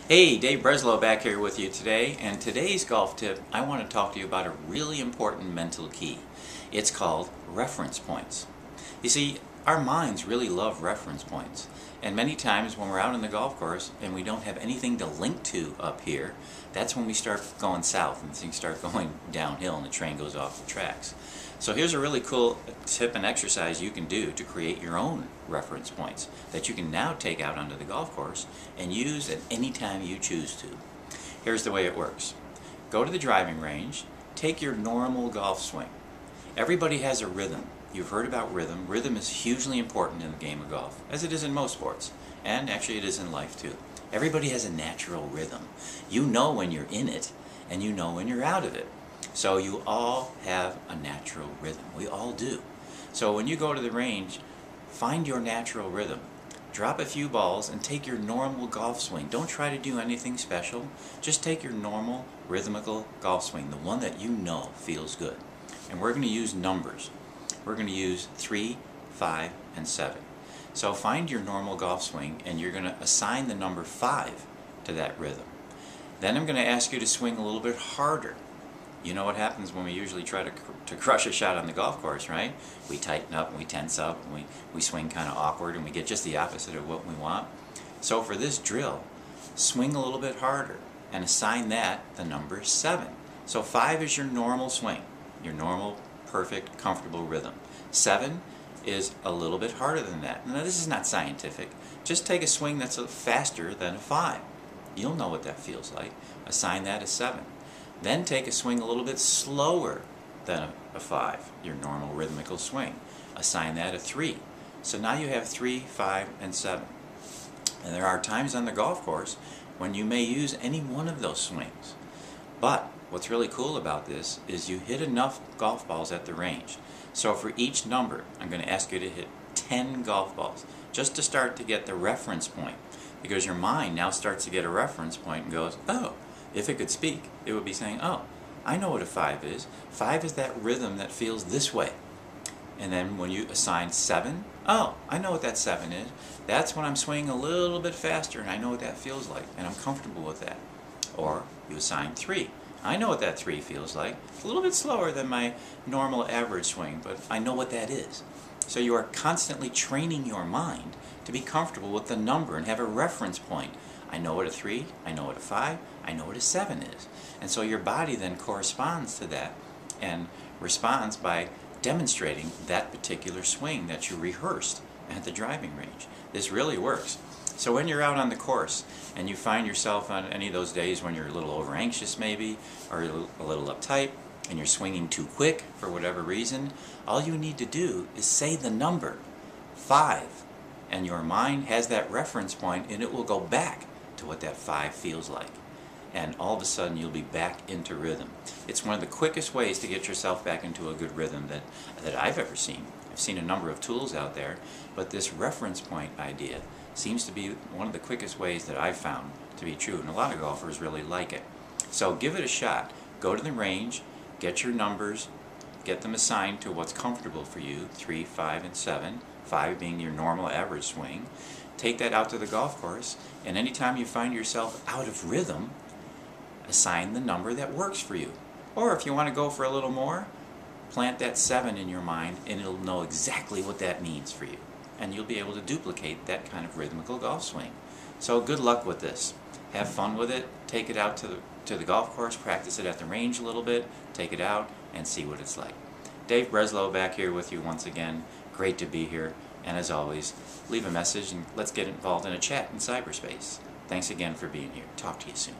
Hey, Dave Breslow back here with you today, and today's golf tip, I want to talk to you about a really important mental key. It's called reference points. You see, our minds really love reference points, and many times when we're out on the golf course and we don't have anything to link to up here, that's when we start going south and things start going downhill and the train goes off the tracks. So here's a really cool tip and exercise you can do to create your own reference points that you can now take out onto the golf course and use at any time you choose to. Here's the way it works. Go to the driving range, take your normal golf swing. Everybody has a rhythm. You've heard about rhythm. Rhythm is hugely important in the game of golf, as it is in most sports, and actually it is in life too. Everybody has a natural rhythm. You know when you're in it, and you know when you're out of it. So you all have a natural rhythm. We all do. So when you go to the range, find your natural rhythm. Drop a few balls and take your normal golf swing. Don't try to do anything special. Just take your normal rhythmical golf swing, the one that you know feels good. And we're going to use numbers. We're going to use 3, 5, and 7. So find your normal golf swing and you're going to assign the number 5 to that rhythm. Then I'm going to ask you to swing a little bit harder. You know what happens when we usually try to crush a shot on the golf course, right? We tighten up and we tense up and we swing kind of awkward and we get just the opposite of what we want. So for this drill, swing a little bit harder and assign that the number 7. So 5 is your normal swing, your normal, perfect, comfortable rhythm. 7 is a little bit harder than that. Now this is not scientific. Just take a swing that's faster than a 5. You'll know what that feels like. Assign that a 7. Then take a swing a little bit slower than a 5, your normal rhythmical swing. Assign that a 3. So now you have 3, 5, and 7. And there are times on the golf course when you may use any one of those swings. But what's really cool about this is you hit enough golf balls at the range. So for each number, I'm going to ask you to hit 10 golf balls just to start to get the reference point. Because your mind now starts to get a reference point and goes, oh, if it could speak, it would be saying, oh, I know what a 5 is. 5 is that rhythm that feels this way. And then when you assign 7, oh, I know what that 7 is. That's when I'm swinging a little bit faster and I know what that feels like and I'm comfortable with that. Or you assign 3. I know what that 3 feels like. It's a little bit slower than my normal average swing, but I know what that is. So you are constantly training your mind to be comfortable with the number and have a reference point. I know what a 3, I know what a 5, I know what a 7 is. And so your body then corresponds to that and responds by demonstrating that particular swing that you rehearsed at the driving range. This really works. So when you're out on the course and you find yourself on any of those days when you're a little over anxious maybe, or a little uptight, and you're swinging too quick for whatever reason, all you need to do is say the number 5, and your mind has that reference point and it will go back to what that 5 feels like. And all of a sudden you'll be back into rhythm. It's one of the quickest ways to get yourself back into a good rhythm that I've ever seen. I've seen a number of tools out there, but this reference point idea seems to be one of the quickest ways that I've found to be true, and a lot of golfers really like it. So give it a shot. Go to the range, get your numbers, get them assigned to what's comfortable for you, 3, 5, and 7, 5 being your normal average swing. Take that out to the golf course, and anytime you find yourself out of rhythm, assign the number that works for you. Or if you want to go for a little more, plant that 7 in your mind and it'll know exactly what that means for you. And you'll be able to duplicate that kind of rhythmical golf swing. So good luck with this. Have fun with it. Take it out to the golf course, practice it at the range a little bit, take it out and see what it's like. Dave Breslow back here with you once again. Great to be here. And as always, leave a message and let's get involved in a chat in cyberspace. Thanks again for being here. Talk to you soon.